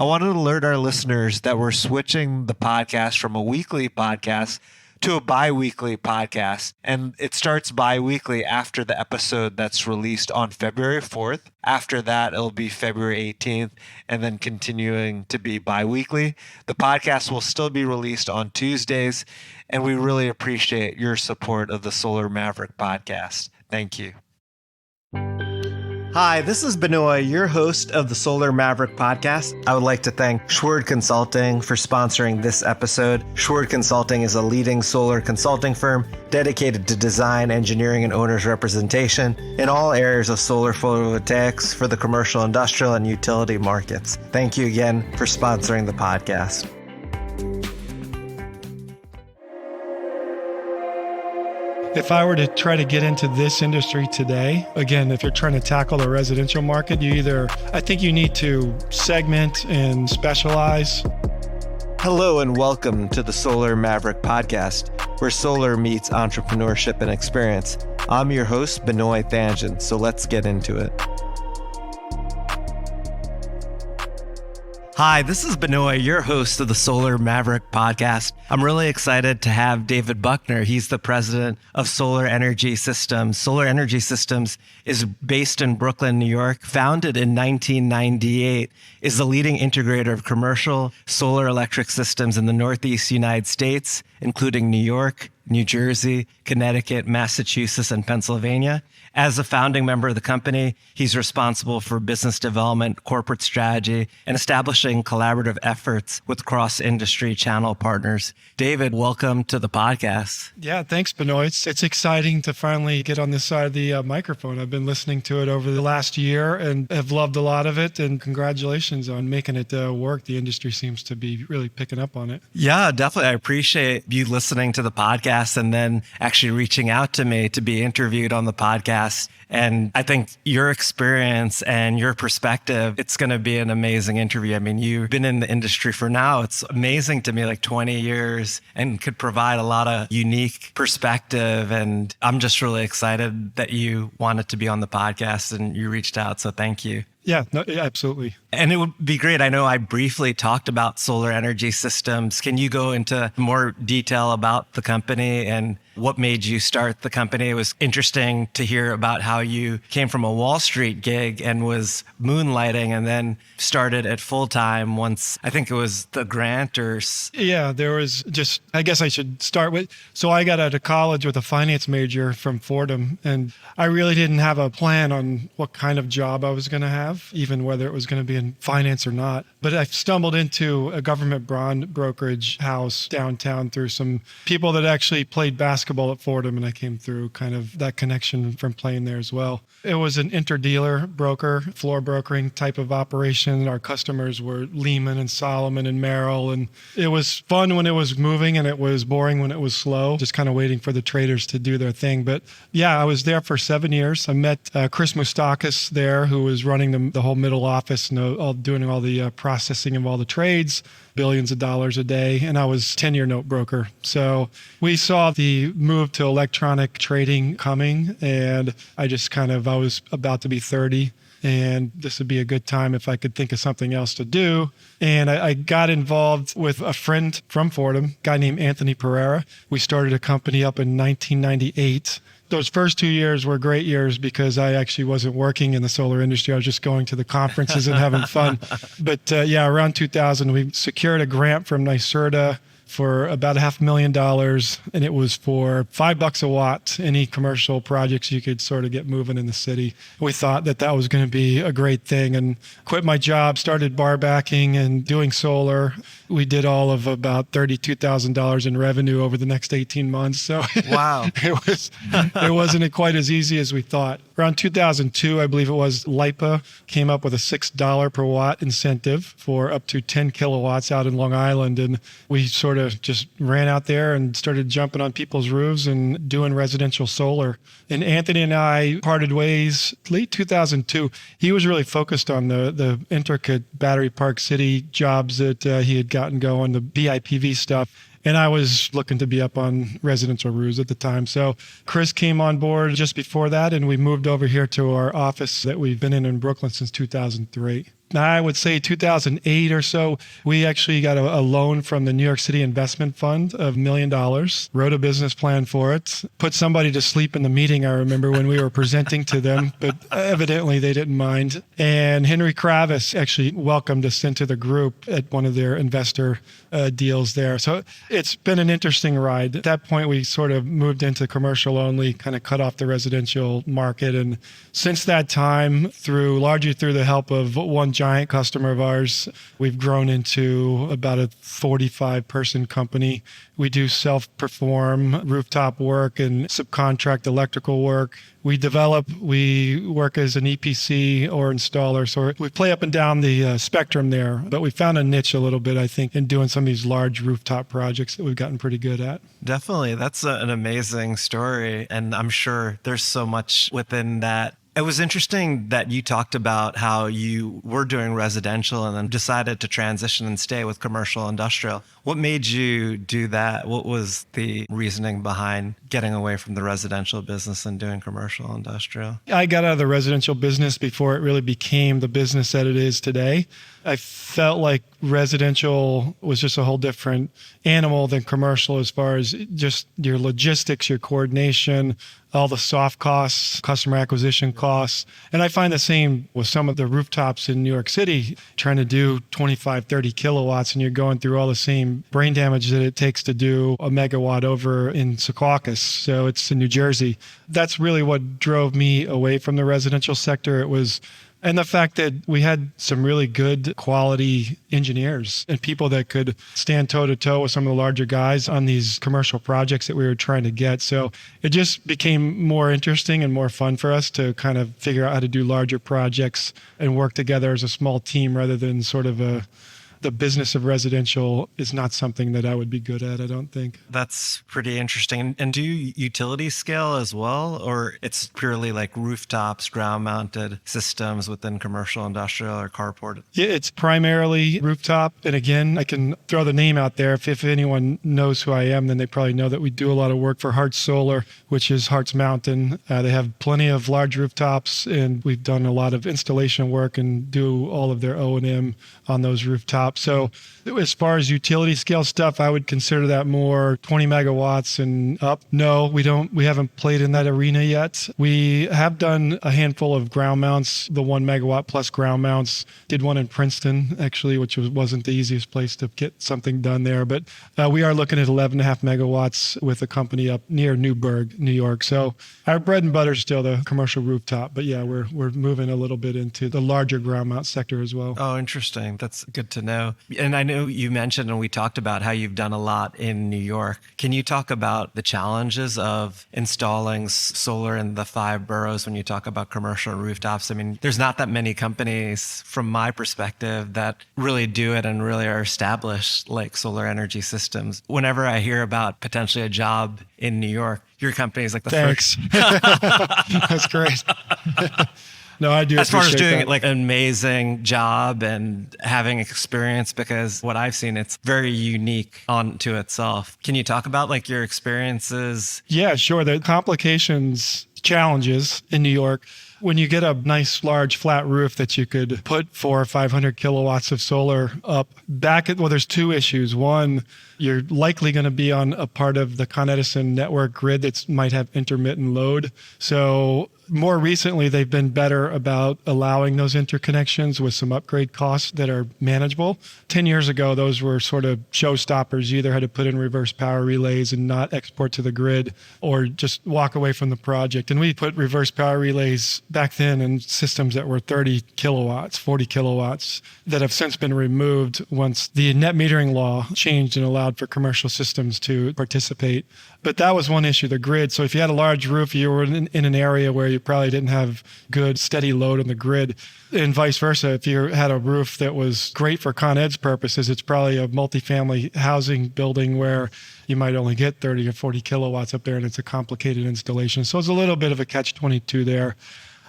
I wanted to alert our listeners that we're switching the podcast from a weekly podcast to a bi-weekly podcast. And it starts bi-weekly after the episode that's released on February 4th. After that, it'll be February 18th and then continuing to be bi-weekly. The podcast will still be released on Tuesdays, and we really appreciate your support of the Solar Maverick podcast. Thank you. Hi, this is Benoit, your host of the Solar Maverick podcast. I would like to thank Schwerd Consulting for sponsoring this episode. Schwerd Consulting is a leading solar consulting firm dedicated to design, engineering, and owner's representation in all areas of solar photovoltaics for the commercial, industrial, and utility markets. Thank you again for sponsoring the podcast. If I were to try to get into this industry today, again, if you're trying to tackle the residential market, I think you need to segment and specialize. Hello and welcome to the Solar Maverick podcast, where solar meets entrepreneurship and experience. I'm your host, Benoit Thangen, so let's get into it. Hi, this is Benoit, your host of the Solar Maverick podcast. I'm really excited to have David Buckner. He's the president of Solar Energy Systems. Solar Energy Systems is based in Brooklyn, New York, founded in 1998, is the leading integrator of commercial solar electric systems in the Northeast United States, including New York, New Jersey, Connecticut, Massachusetts, and Pennsylvania. As a founding member of the company, he's responsible for business development, corporate strategy, and establishing collaborative efforts with cross-industry channel partners. David, welcome to the podcast. Yeah, thanks, Benoit. It's exciting to finally get on this side of the microphone. I've been listening to it over the last year and have loved a lot of it. And congratulations on making it work. The industry seems to be really picking up on it. Yeah, definitely. I appreciate you listening to the podcast and then actually reaching out to me to be interviewed on the podcast. And I think your experience and your perspective, it's going to be an amazing interview. I mean, you've been in the industry for now, it's amazing to me, like 20 years, and could provide a lot of unique perspective. And I'm just really excited that you wanted to be on the podcast and you reached out. So thank you. Yeah, no, absolutely. And it would be great. I know I briefly talked about Solar Energy Systems. Can you go into more detail about the company and what made you start the company? It was interesting to hear about how you came from a Wall Street gig and was moonlighting and then started at full time once, I think it was the grant or... Yeah, there was just, I guess I should start with, so I got out of college with a finance major from Fordham, and I really didn't have a plan on what kind of job I was going to have, even whether it was going to be in finance or not. But I stumbled into a government bond brokerage house downtown through some people that actually played basketball at Fordham, and I came through kind of that connection from playing there as well. It was an interdealer broker, floor brokering type of operation. Our customers were Lehman and Solomon and Merrill, and it was fun when it was moving and it was boring when it was slow, just kind of waiting for the traders to do their thing. But yeah, I was there for 7 years. I met Chris Moustakis there, who was running the whole middle office and doing all the processing of all the trades, billions of dollars a day, and I was 10-year note broker. So we saw the move to electronic trading coming, and I was about to be 30, and this would be a good time if I could think of something else to do. And I got involved with a friend from Fordham, a guy named Anthony Pereira. We started a company up in 1998. Those first 2 years were great years because I actually wasn't working in the solar industry. I was just going to the conferences and having fun. But around 2000, we secured a grant from NYSERDA for about $500,000, and it was for $5 a watt, any commercial projects you could sort of get moving in the city. We thought that was going to be a great thing, and quit my job, started bar backing and doing solar. We did all of about $32,000 in revenue over the next 18 months. So wow, it wasn't quite as easy as we thought. Around 2002, I believe it was, LIPA came up with a $6 per watt incentive for up to 10 kilowatts out in Long Island. And we sort of just ran out there and started jumping on people's roofs and doing residential solar. And Anthony and I parted ways late 2002. He was really focused on the intricate Battery Park City jobs that he had gotten going, the BIPV stuff. And I was looking to be up on residential roofs at the time. So Chris came on board just before that, and we moved over here to our office that we've been in Brooklyn since 2003. I would say 2008 or so, we actually got a loan from the New York City Investment Fund of $1 million, wrote a business plan for it, put somebody to sleep in the meeting, I remember, when we were presenting to them, but evidently they didn't mind. And Henry Kravis actually welcomed us into the group at one of their investor deals there. So it's been an interesting ride. At that point, we sort of moved into commercial only, kind of cut off the residential market. And since that time, largely through the help of one giant customer of ours, we've grown into about a 45-person company. We do self-perform rooftop work and subcontract electrical work. We work as an EPC or installer. So we play up and down the spectrum there, but we found a niche a little bit, I think, in doing some of these large rooftop projects that we've gotten pretty good at. Definitely. That's an amazing story. And I'm sure there's so much within that. It was interesting that you talked about how you were doing residential and then decided to transition and stay with commercial industrial. What made you do that? What was the reasoning behind getting away from the residential business and doing commercial industrial? I got out of the residential business before it really became the business that it is today. I felt like residential was just a whole different animal than commercial as far as just your logistics, your coordination, all the soft costs, customer acquisition costs. And I find the same with some of the rooftops in New York City, trying to do 25, 30 kilowatts, and you're going through all the same brain damage that it takes to do a megawatt over in Secaucus. So it's in New Jersey. That's really what drove me away from the residential sector. And the fact that we had some really good quality engineers and people that could stand toe to toe with some of the larger guys on these commercial projects that we were trying to get. So it just became more interesting and more fun for us to kind of figure out how to do larger projects and work together as a small team rather than sort of the business of residential is not something that I would be good at, I don't think. That's pretty interesting. And do you utility scale as well, or it's purely like rooftops, ground mounted systems within commercial, industrial, or carport? Yeah, it's primarily rooftop. And again, I can throw the name out there. If anyone knows who I am, then they probably know that we do a lot of work for Hartz Solar, which is Hartz Mountain. They have plenty of large rooftops, and we've done a lot of installation work and do all of their O&M on those rooftops. So as far as utility scale stuff, I would consider that more 20 megawatts and up. No, we haven't played in that arena yet. We have done a handful of ground mounts, the 1 megawatt plus ground mounts. Did one in Princeton, actually, which wasn't the easiest place to get something done there. But we are looking at 11.5 megawatts with a company up near Newburgh, New York. So our bread and butter is still the commercial rooftop. But yeah, we're moving a little bit into the larger ground mount sector as well. Oh, interesting. That's good to know. And I know you mentioned, and we talked about how you've done a lot in New York. Can you talk about the challenges of installing solar in the 5 boroughs when you talk about commercial rooftops? I mean, there's not that many companies, from my perspective, that really do it and really are established like Solar Energy Systems. Whenever I hear about potentially a job in New York, your company is like the Thanks. first. That's great. No, I do. As far as doing that. like an amazing job and having experience, because what I've seen, it's very unique onto itself. Can you talk about like your experiences? Yeah, sure. The challenges in New York, when you get a nice large flat roof that you could put 400 or 500 kilowatts of solar up there's 2 issues. One, you're likely going to be on a part of the Con Edison network grid that might have intermittent load. So more recently, they've been better about allowing those interconnections with some upgrade costs that are manageable. 10 years ago, those were sort of showstoppers. You either had to put in reverse power relays and not export to the grid, or just walk away from the project. And we put reverse power relays back then in systems that were 30 kilowatts, 40 kilowatts, that have since been removed once the net metering law changed and allowed for commercial systems to participate. But that was one issue, the grid. So if you had a large roof, you were in an area where you probably didn't have good steady load on the grid, and vice versa. If you had a roof that was great for Con Ed's purposes, it's probably a multifamily housing building where you might only get 30 or 40 kilowatts up there, and it's a complicated installation. So it's a little bit of a catch-22 there.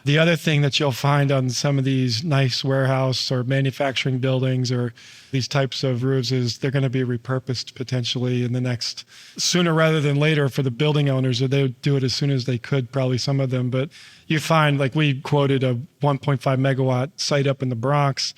The other thing that you'll find on some of these nice warehouse or manufacturing buildings or these types of roofs is they're going to be repurposed potentially in the next, sooner rather than later for the building owners, or they would do it as soon as they could, probably some of them. But you find, like we quoted a 1.5 megawatt site up in the Bronx,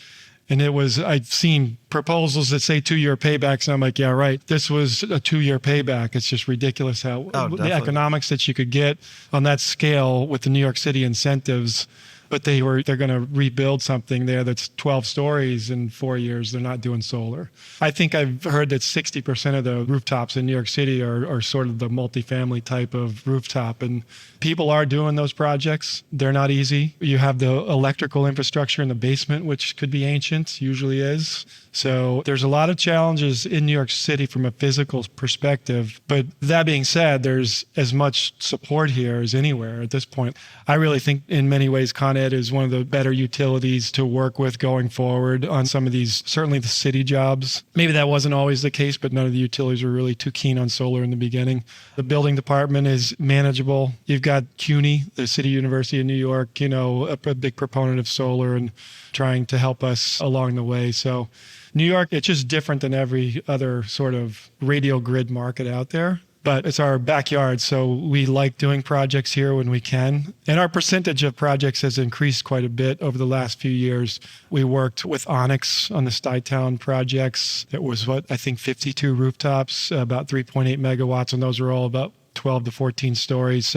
and I've seen proposals that say 2-year paybacks. And I'm like, yeah, right. This was a 2-year payback. It's just ridiculous how the economics that you could get on that scale with the New York City incentives. But they're going to rebuild something there that's 12 stories in 4 years. They're not doing solar. I think I've heard that 60% of the rooftops in New York City are sort of the multifamily type of rooftop. And people are doing those projects. They're not easy. You have the electrical infrastructure in the basement, which could be ancient, usually is. So there's a lot of challenges in New York City from a physical perspective. But that being said, there's as much support here as anywhere at this point. I really think in many ways Con Ed is one of the better utilities to work with going forward on some of these, certainly the city jobs. Maybe that wasn't always the case, but none of the utilities were really too keen on solar in the beginning. The building department is manageable. You've got CUNY, the City University of New York, a big proponent of solar and trying to help us along the way. So New York, it's just different than every other sort of radio grid market out there. But it's our backyard, so we like doing projects here when we can. And our percentage of projects has increased quite a bit over the last few years. We worked with Onyx on the Stuytown projects. It was, I think 52 rooftops, about 3.8 megawatts, and those were all about 12 to 14 stories.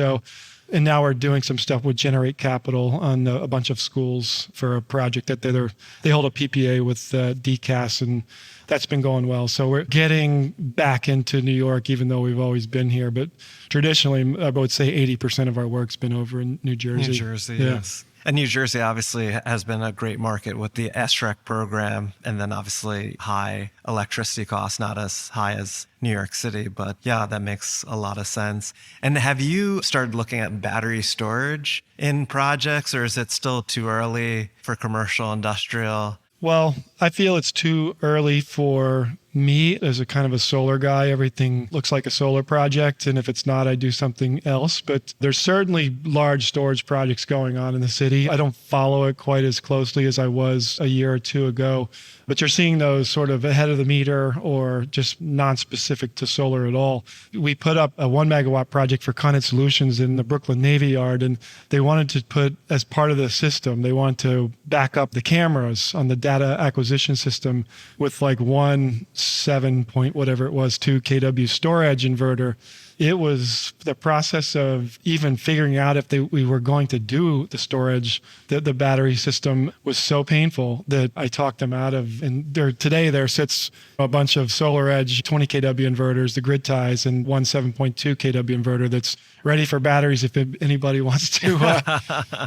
And now we're doing some stuff with Generate Capital on a bunch of schools for a project that they hold a PPA with DCAS, and that's been going well. So we're getting back into New York, even though we've always been here. But traditionally, I would say 80% of our work's been over in New Jersey. New Jersey, yes. And New Jersey obviously has been a great market with the SREC program, and then obviously high electricity costs, not as high as New York City, but yeah, that makes a lot of sense. And have you started looking at battery storage in projects, or is it still too early for commercial, industrial? Well, I feel it's too early for me as a kind of a solar guy. Everything looks like a solar project, and if it's not, I do something else. But there's certainly large storage projects going on in the city. I don't follow it quite as closely as I was a year or two ago, but you're seeing those sort of ahead of the meter or just non-specific to solar at all. We put up a 1 megawatt project for Con Ed Solutions in the Brooklyn Navy Yard, and they wanted to put, as part of the system, they want to back up the cameras on the data acquisition system with like 7 point whatever it was 2 kW storage inverter. It was the process of even figuring out if we were going to do the storage, the battery system was so painful that I talked them out of. And today there sits a bunch of SolarEdge 20 kW inverters, the grid ties, and one 7.2 kW inverter that's ready for batteries if anybody wants to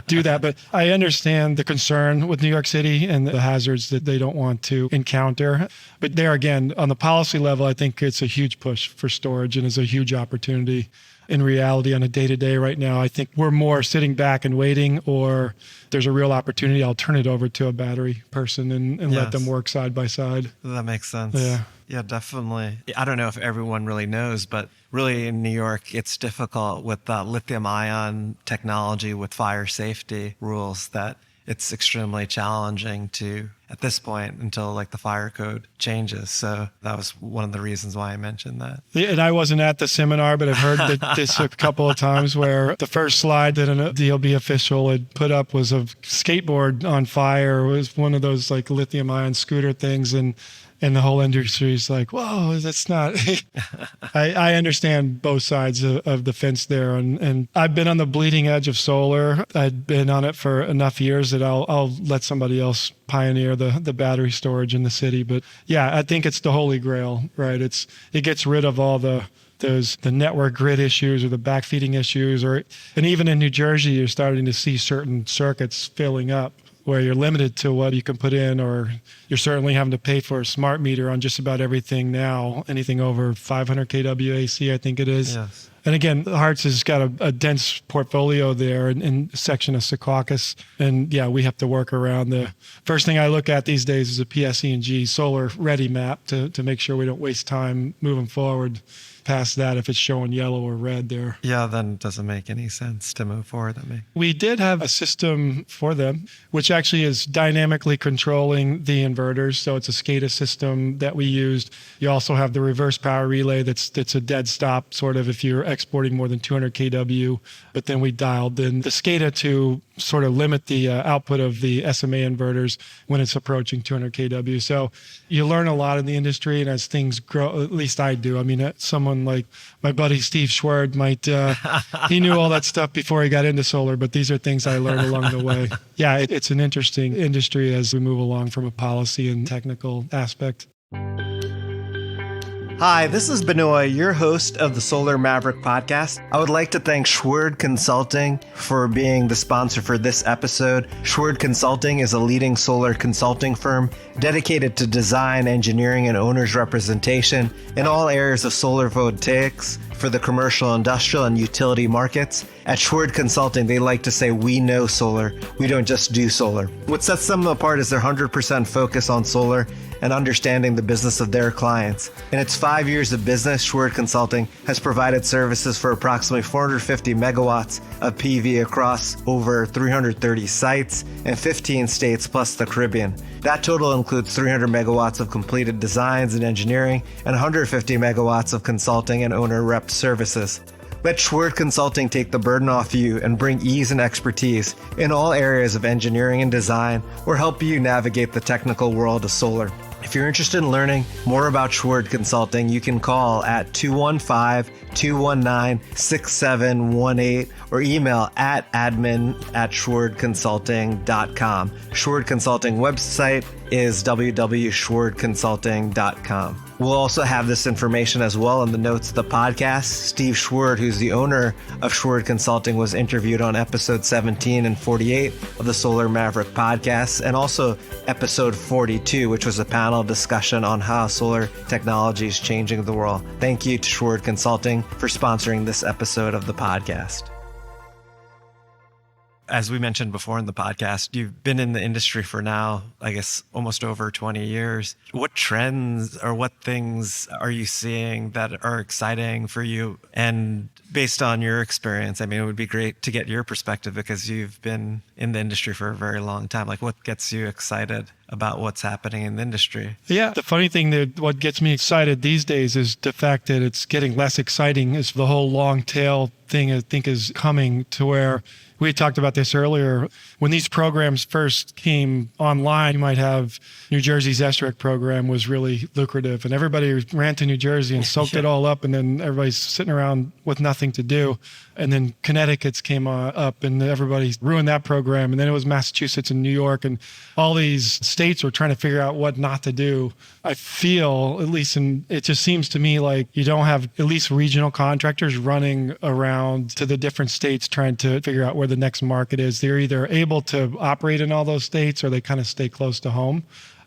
do that. But I understand the concern with New York City and the hazards that they don't want to encounter. But there again, on the policy level, I think it's a huge push for storage and is a huge opportunity. In reality, on a day-to-day right now, I think we're more sitting back and waiting, or there's a real opportunity. I'll turn it over to a battery person and let them work side by side. That makes sense. Yeah. Yeah, definitely. I don't know if everyone really knows, but really in New York, it's difficult with lithium ion technology with fire safety rules that it's extremely challenging to, at this point, until like the fire code changes. So that was one of the reasons why I mentioned that. Yeah, and I wasn't at the seminar, but I've heard this a couple of times where the first slide that a DLB official had put up was a skateboard on fire. It was one of those like lithium ion scooter things. And the whole industry is like, whoa, that's not. I understand both sides of the fence there. And I've been on the bleeding edge of solar. I've been on it for enough years that I'll let somebody else pioneer the battery storage in the city. But yeah, I think it's the holy grail, right? It gets rid of all the network grid issues or the backfeeding issues, and even in New Jersey, you're starting to see certain circuits filling up where you're limited to what you can put in, or you're certainly having to pay for a smart meter on just about everything now, anything over 500 kW AC, I think it is. Yes. And again, Hartz has got a dense portfolio there in a section of Secaucus. And yeah, we have to work around the first thing I look at these days is a PSE&G solar ready map to make sure we don't waste time moving forward past that if it's showing yellow or red there. Yeah, then it doesn't make any sense to move forward. We did have a system for them, which actually is dynamically controlling the inverters. So it's a SCADA system that we used. You also have the reverse power relay that's a dead stop, sort of if you're exporting more than 200 kW. But then we dialed in the SCADA to sort of limit the output of the SMA inverters when it's approaching 200 kW. So you learn a lot in the industry, and as things grow, at least I do. I mean, someone like my buddy Steve Schwerd might, he knew all that stuff before he got into solar, but these are things I learned along the way. Yeah, it's an interesting industry as we move along from a policy and technical aspect. Hi, this is Benoit, your host of the Solar Maverick podcast. I would like to thank Schwerd Consulting for being the sponsor for this episode. Schwerd Consulting is a leading solar consulting firm dedicated to design, engineering, and owner's representation in all areas of solar voltaics for the commercial, industrial, and utility markets. At Schwerd Consulting, they like to say, we know solar, we don't just do solar. What sets them apart is their 100% focus on solar and understanding the business of their clients. In its 5 years of business, Schwerd Consulting has provided services for approximately 450 megawatts of PV across over 330 sites in 15 states plus the Caribbean. That total includes 300 megawatts of completed designs and engineering and 150 megawatts of consulting and owner rep services. Let Schwerd Consulting take the burden off you and bring ease and expertise in all areas of engineering and design, or help you navigate the technical world of solar. If you're interested in learning more about Schwerd Consulting, you can call at 215-219-6718 or email at admin@schwerdconsulting.com. Schwerd Consulting website is www.schwerdconsulting.com. We'll also have this information as well in the notes of the podcast. Steve Schwerd, who's the owner of Schwerd Consulting, was interviewed on episode 17 and 48 of the Solar Maverick podcast, and also episode 42, which was a panel discussion on how solar technology is changing the world. Thank you to Schwerd Consulting for sponsoring this episode of the podcast. As we mentioned before in the podcast, you've been in the industry for now, I guess, almost over 20 years. What trends or what things are you seeing that are exciting for you? And based on your experience, I mean, it would be great to get your perspective because you've been in the industry for a very long time. Like, what gets you excited about what's happening in the industry? Yeah, the funny thing that what gets me excited these days is the fact that it's getting less exciting is the whole long tail thing I think is coming to where we talked about this earlier. When these programs first came online, you might have New Jersey's SREC program was really lucrative and everybody ran to New Jersey and soaked it all up, and then everybody's sitting around with nothing to do. And then Connecticut's came up and everybody ruined that program. And then it was Massachusetts and New York, and all these states were trying to figure out what not to do. I feel, at least it just seems to me like you don't have at least regional contractors running around to the different states trying to figure out where the next market is. They're either able to operate in all those states or they kind of stay close to home.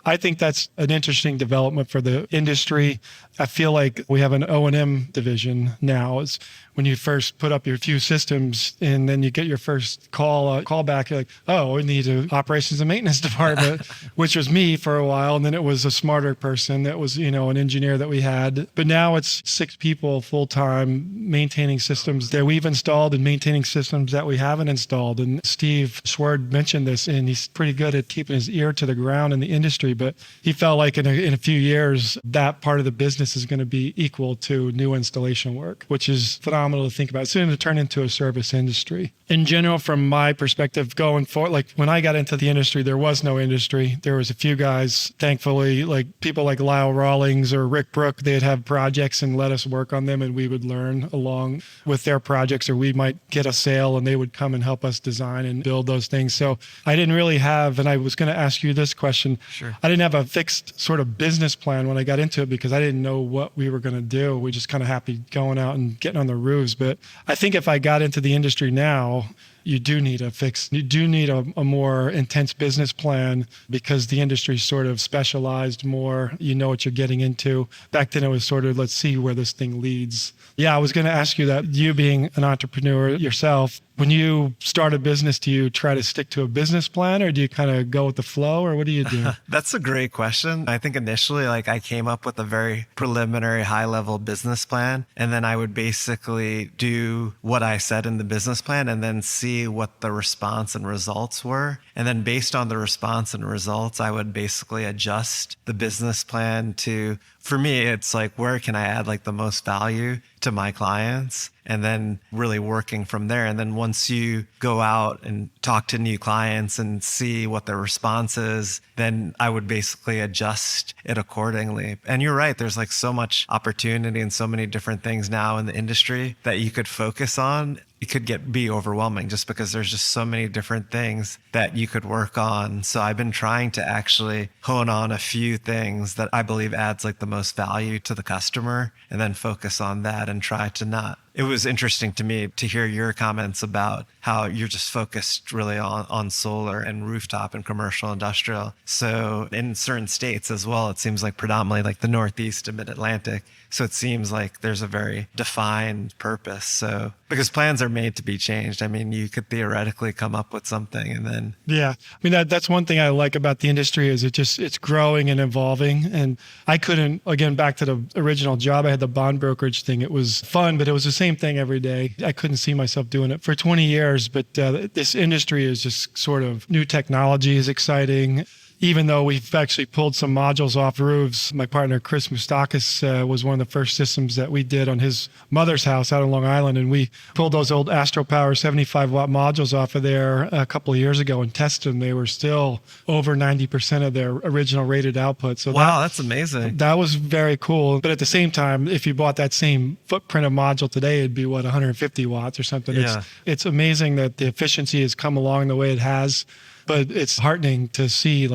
I think that's an interesting development for the industry. I feel like we have an O&M division now. It's when you first put up your few systems and then you get your first call back, you're like, oh, we need an operations and maintenance department, which was me for a while. And then it was a smarter person that was, an engineer that we had. But now it's 6 people full-time maintaining systems that we've installed and maintaining systems that we haven't installed. And Steve Schwerd mentioned this, and he's pretty good at keeping his ear to the ground in the industry. But he felt like in a few years, that part of the business is going to be equal to new installation work, which is phenomenal to think about. It's going to turn into a service industry. In general, from my perspective, going forward, like when I got into the industry, there was no industry. There was a few guys, thankfully, like people like Lyle Rawlings or Rick Brook, they'd have projects and let us work on them, and we would learn along with their projects, or we might get a sale and they would come and help us design and build those things. So I didn't really have, and I was going to ask you this question. Sure. I didn't have a fixed sort of business plan when I got into it because I didn't know what we were going to do. We just kind of happy going out and getting on the roofs. But I think if I got into the industry now, you do need a more intense business plan because the industry's sort of specialized more. You know what you're getting into. Back then it was sort of, let's see where this thing leads. Yeah, I was going to ask you that. You being an entrepreneur yourself, when you start a business, do you try to stick to a business plan or do you kind of go with the flow, or what do you do? That's a great question. I think initially, I came up with a very preliminary high level business plan, and then I would basically do what I said in the business plan and then see what the response and results were. And then based on the response and results, I would basically adjust the business plan to, for me, it's like, where can I add the most value to my clients? And then really working from there. And then once you go out and talk to new clients and see what their response is, then I would basically adjust it accordingly. And you're right, there's so much opportunity and so many different things now in the industry that you could focus on. It could be overwhelming just because there's just so many different things that you could work on. So I've been trying to actually hone on a few things that I believe adds the most value to the customer, and then focus on that and try to not. It was interesting to me to hear your comments about how you're just focused really on solar and rooftop and commercial industrial. So in certain states as well, it seems predominantly the Northeast and Mid-Atlantic. So it seems there's a very defined purpose. So because plans are made to be changed. I mean, you could theoretically come up with something and then. Yeah. I mean, that's one thing I like about the industry is it's growing and evolving. And I couldn't, again, back to the original job, I had the bond brokerage thing. It was fun, but it was the same thing every day. I couldn't see myself doing it for 20 years, but this industry is just sort of new technology is exciting. Even though we've actually pulled some modules off roofs, my partner, Chris Moustakis, was one of the first systems that we did on his mother's house out on Long Island. And we pulled those old Astro Power 75 watt modules off of there a couple of years ago and tested them. They were still over 90% of their original rated output. So wow, that's amazing. That was very cool. But at the same time, if you bought that same footprint of module today, it'd be 150 watts or something. Yeah. It's amazing that the efficiency has come along the way it has. But it's heartening to see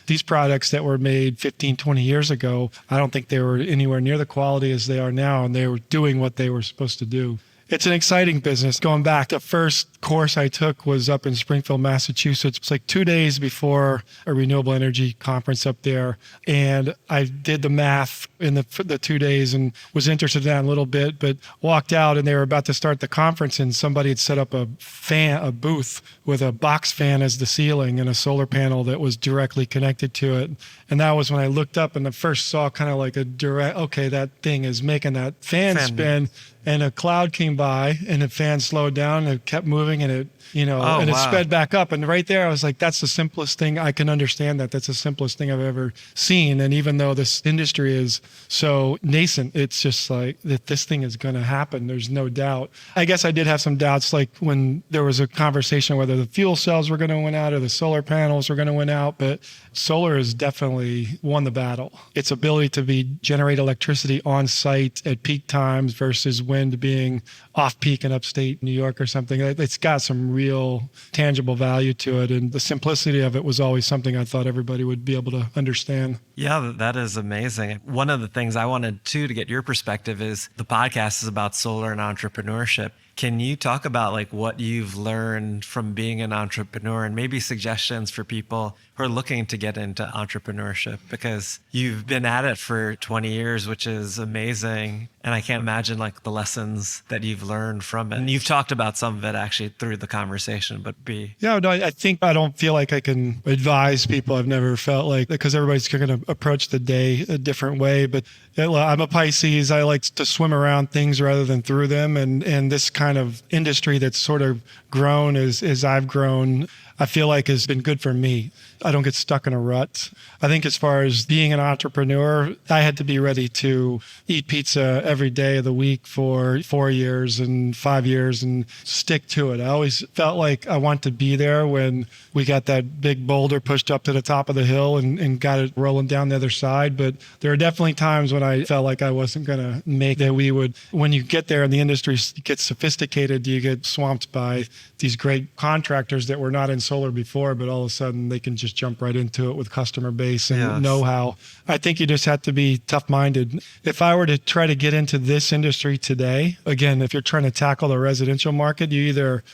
these products that were made 15, 20 years ago. I don't think they were anywhere near the quality as they are now, and they were doing what they were supposed to do. It's an exciting business. Going back, the first course I took was up in Springfield, Massachusetts. It's 2 days before a renewable energy conference up there. And I did the math in the 2 days and was interested in that a little bit, but walked out and they were about to start the conference and somebody had set up a booth with a box fan as the ceiling and a solar panel that was directly connected to it. And that was when I looked up and I first saw kind of a direct, okay, that thing is making that fan spin. And a cloud came by and the fan slowed down and it kept moving and it, it sped back up. And right there, I was like, that's the simplest thing. I can understand that. That's the simplest thing I've ever seen. And even though this industry is so nascent, it's just that this thing is going to happen. There's no doubt. I guess I did have some doubts, when there was a conversation whether the fuel cells were going to win out or the solar panels were going to win out. But solar has definitely won the battle. Its ability to generate electricity on site at peak times versus wind being off peak in upstate New York or something. It's got some real tangible value to it. And the simplicity of it was always something I thought everybody would be able to understand. Yeah, that is amazing. One of the things I wanted to get your perspective is the podcast is about solar and entrepreneurship. Can you talk about what you've learned from being an entrepreneur and maybe suggestions for people who are looking to get into entrepreneurship? Because you've been at it for 20 years, which is amazing. And I can't imagine the lessons that you've learned from it. And you've talked about some of it actually through the conversation, Yeah, no, I think I don't feel like I can advise people. I've never felt because everybody's going to approach the day a different way. But I'm a Pisces. I like to swim around things rather than through them. And this kind of industry that's sort of grown as I've grown, I feel like has been good for me. I don't get stuck in a rut. I think as far as being an entrepreneur, I had to be ready to eat pizza every day of the week for 4 years and 5 years and stick to it. I always felt like I want to be there when we got that big boulder pushed up to the top of the hill and got it rolling down the other side. But there are definitely times when I felt like I wasn't going to make that. When you get there and the industry gets sophisticated, you get swamped by these great contractors that were not in solar before, but all of a sudden they can just jump right into it with customer base and Yes. know-how. I think you just have to be tough-minded. If I were to try to get into this industry today, again, if you're trying to tackle the residential market,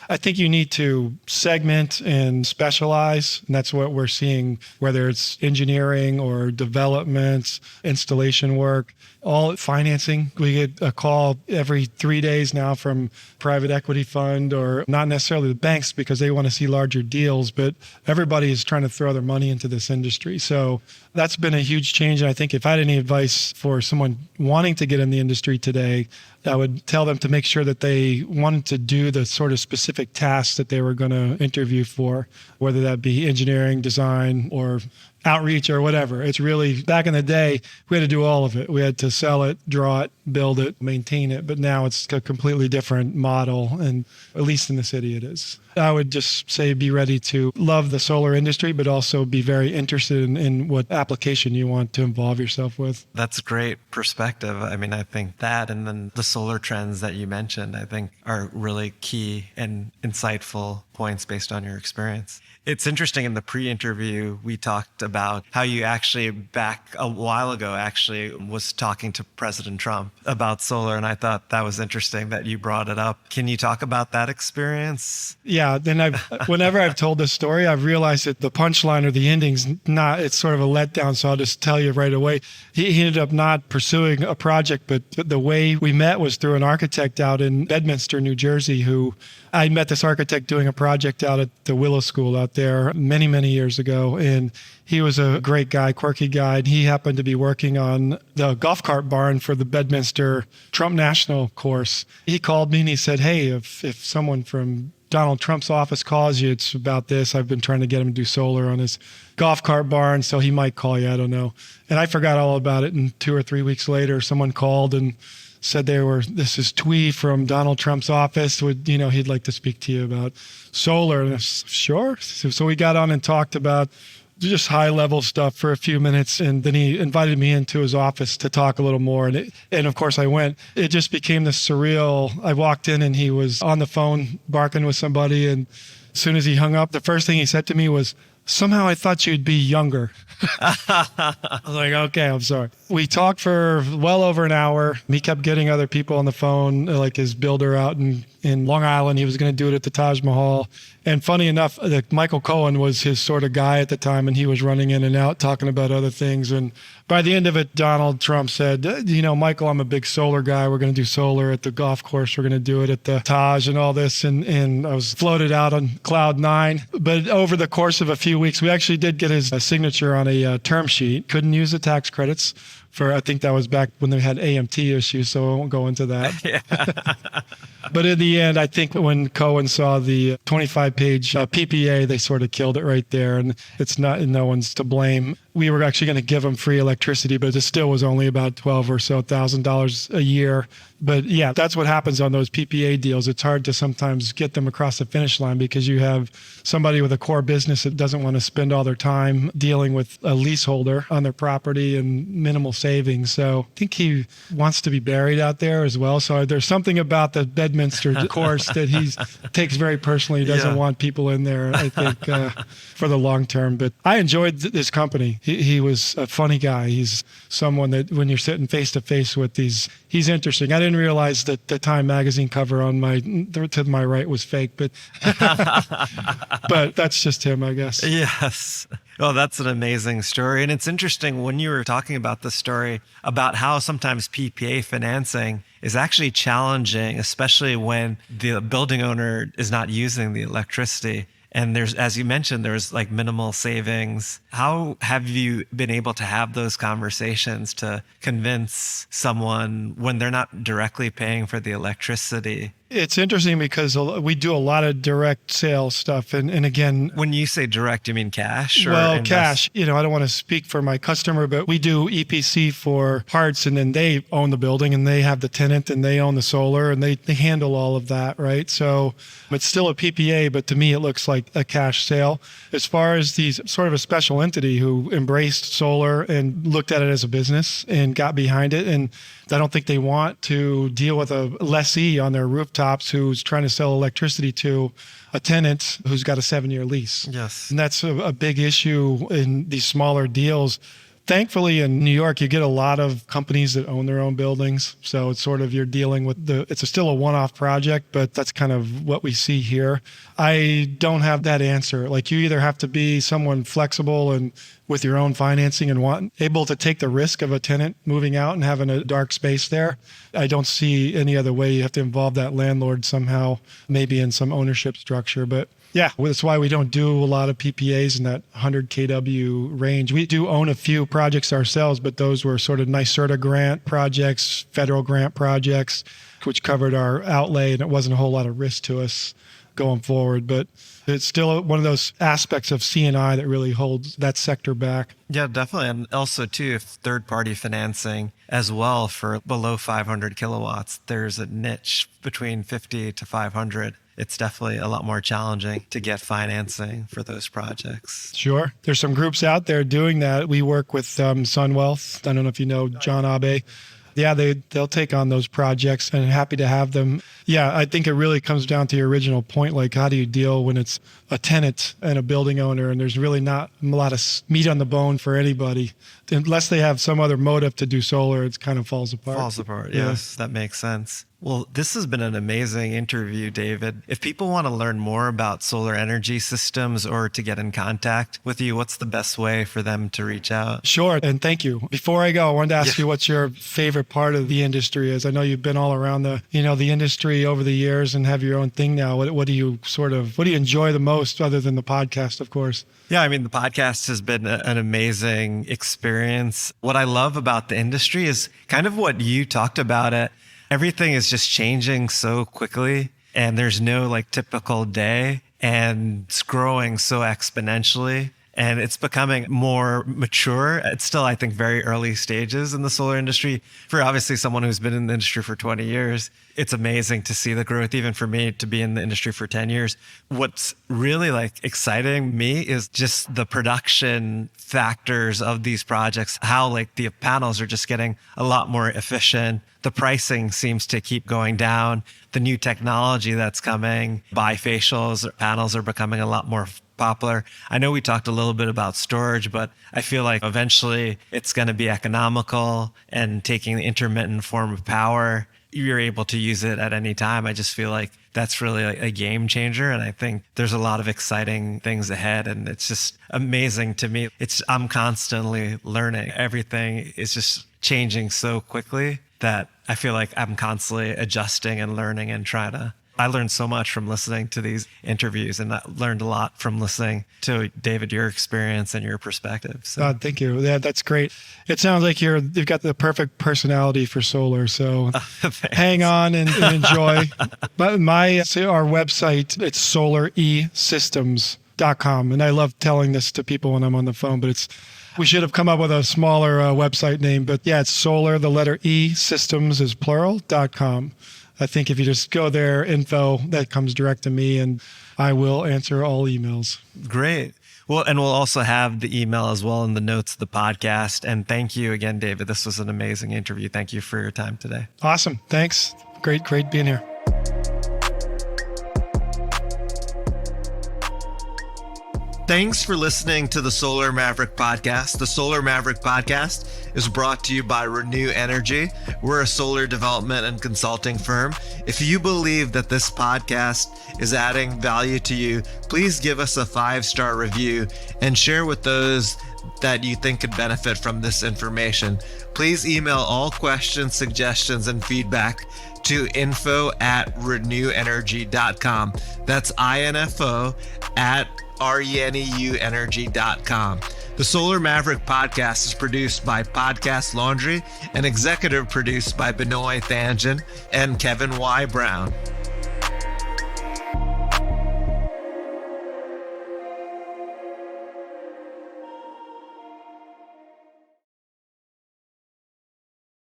I think you need to segment and specialize. And that's what we're seeing, whether it's engineering or development, installation work, all financing. We get a call every 3 days now from private equity fund, or not necessarily the banks because they want to see larger deals, but everybody is trying to throw their money into this industry. So that's been a huge change. And I think if I had any advice for someone wanting to get in the industry today, I would tell them to make sure that they wanted to do the sort of specific tasks that they were going to interview for, whether that be engineering, design, or outreach or whatever. It's really, back in the day, we had to do all of it. We had to sell it, draw it, build it, maintain it. But now it's a completely different model. And at least in the city, it is. I would just say be ready to love the solar industry, but also be very interested in what application you want to involve yourself with. That's a great perspective. I mean, I think that and then the solar trends that you mentioned, I think are really key and insightful points based on your experience. It's interesting, in the pre-interview, we talked about how you actually back a while ago actually was talking to President Trump about solar. And I thought that was interesting that you brought it up. Can you talk about that experience? Yeah, then whenever I've told this story, I've realized that the punchline or the ending's it's sort of a letdown. So I'll just tell you right away. He ended up not pursuing a project, but the way we met was through an architect out in Bedminster, New Jersey, who I met this architect doing a project out at the Willow School out there many, many years ago. And he was a great guy, quirky guy. And he happened to be working on the golf cart barn for the Bedminster Trump National course. He called me and he said, hey, if someone from Donald Trump's office calls you, it's about this. I've been trying to get him to do solar on his golf cart barn, so he might call you. I don't know. And I forgot all about it. And 2 or 3 weeks later, someone called and said this is Twee from Donald Trump's office. He'd like to speak to you about solar. And I said, sure. So we got on and talked about just high level stuff for a few minutes. And then he invited me into his office to talk a little more. And of course I went. It just became this surreal. I walked in and he was on the phone barking with somebody. And as soon as he hung up, the first thing he said to me was, somehow I thought you'd be younger. I was like, okay, I'm sorry. We talked for well over an hour. He kept getting other people on the phone, like his builder out in Long Island. He was going to do it at the Taj Mahal. And funny enough, Michael Cohen was his sort of guy at the time, and he was running in and out talking about other things. And by the end of it, Donald Trump said, Michael, I'm a big solar guy. We're going to do solar at the golf course. We're going to do it at the Taj and all this. And I was floated out on cloud 9. But over the course of a few weeks, we actually did get his signature on a term sheet. Couldn't use the tax credits I think that was back when they had AMT issues, so I won't go into that. Yeah. But in the end, I think when Cohen saw the 25-page PPA, they sort of killed it right there. And it's no one's to blame. We were actually going to give them free electricity, but it still was only about $12,000 a year. But yeah, that's what happens on those PPA deals. It's hard to sometimes get them across the finish line because you have somebody with a core business that doesn't want to spend all their time dealing with a leaseholder on their property and minimal savings. So I think he wants to be buried out there as well. So there's something about the Bedminster course that he takes very personally. He doesn't want people in there, I think, for the long term. But I enjoyed this company. He was a funny guy. He's someone that when you're sitting face to face with he's interesting. I didn't realize that the Time magazine cover to my right was fake, but but that's just him, I guess. Yes. Oh, that's an amazing story. And it's interesting when you were talking about the story about how sometimes PPA financing is actually challenging, especially when the building owner is not using the electricity. And there's, as you mentioned, there's like minimal savings. How have you been able to have those conversations to convince someone when they're not directly paying for the electricity? It's interesting because we do a lot of direct sales stuff. And again, when you say direct, you mean cash? Well, cash. I don't want to speak for my customer, but we do EPC for parts, and then they own the building and they have the tenant and they own the solar and they handle all of that, right? So it's still a PPA, but to me, it looks like a cash sale. As far as these sort of a special entity who embraced solar and looked at it as a business and got behind it, and I don't think they want to deal with a lessee on their rooftop rooftops who's trying to sell electricity to a tenant who's got a 7-year lease. Yes. And that's a big issue in these smaller deals. Thankfully, in New York, you get a lot of companies that own their own buildings. So it's sort of, you're dealing with it's still a one-off project, but that's kind of what we see here. I don't have that answer. Like, you either have to be someone flexible and with your own financing and able to take the risk of a tenant moving out and having a dark space there. I don't see any other way. You have to involve that landlord somehow, maybe in some ownership structure. But yeah, that's why we don't do a lot of PPAs in that 100 kW range. We do own a few projects ourselves, but those were sort of NYSERDA grant projects, federal grant projects, which covered our outlay, and it wasn't a whole lot of risk to us going forward. But it's still one of those aspects of C&I that really holds that sector back. Yeah, definitely. And also, too, if third-party financing as well for below 500 kilowatts, there's a niche between 50 to 500. It's definitely a lot more challenging to get financing for those projects. Sure. There's some groups out there doing that. We work with SunWealth. I don't know if you know John Abe. Yeah, they'll take on those projects, and happy to have them. Yeah, I think it really comes down to your original point, like, how do you deal when it's a tenant and a building owner, and there's really not a lot of meat on the bone for anybody. Unless they have some other motive to do solar, it kind of falls apart. Falls apart, yes, that makes sense. Well, this has been an amazing interview, David. If people want to learn more about solar energy systems or to get in contact with you, what's the best way for them to reach out? Sure, and thank you. Before I go, I wanted to ask you what your favorite part of the industry is. I know you've been all around the industry over the years and have your own thing now. What do you enjoy the most, other than the podcast, of course? Yeah, I mean, the podcast has been an amazing experience. What I love about the industry is kind of what you talked about it. Everything is just changing so quickly, and there's no like typical day, and it's growing so exponentially, and it's becoming more mature. It's still, I think, very early stages in the solar industry. For obviously someone who's been in the industry for 20 years, it's amazing to see the growth, even for me to be in the industry for 10 years. What's really like exciting me is just the production factors of these projects, how like the panels are just getting a lot more efficient. The pricing seems to keep going down. The new technology that's coming, bifacials panels are becoming a lot more popular. I know we talked a little bit about storage, but I feel like eventually it's going to be economical, and taking the intermittent form of power, you're able to use it at any time. I just feel like that's really a game changer. And I think there's a lot of exciting things ahead, and it's just amazing to me. I'm constantly learning. Everything is just changing so quickly that I feel like I'm constantly adjusting and learning and I learned so much from listening to these interviews, and I learned a lot from listening to David, your experience and your perspective. So. Thank you. Yeah, that's great. It sounds like you've got the perfect personality for solar. So hang on and enjoy. But our website, it's solaresystems.com. And I love telling this to people when I'm on the phone, but we should have come up with a smaller website name. But yeah, it's solar, the letter E, systems is plural.com. I think if you just go there, info, that comes direct to me, and I will answer all emails. Great. Well, and we'll also have the email as well in the notes of the podcast. And thank you again, David. This was an amazing interview. Thank you for your time today. Awesome. Thanks. Great being here. Thanks for listening to the Solar Maverick Podcast. The Solar Maverick Podcast is brought to you by Renew Energy. We're a solar development and consulting firm. If you believe that this podcast is adding value to you, please give us a 5-star review and share with those that you think could benefit from this information. Please email all questions, suggestions, and feedback to info@renewenergy.com. That's info@reneuenergy.com. The Solar Maverick Podcast is produced by Podcast Laundry and executive produced by Benoit Thanjan and Kevin Y. Brown.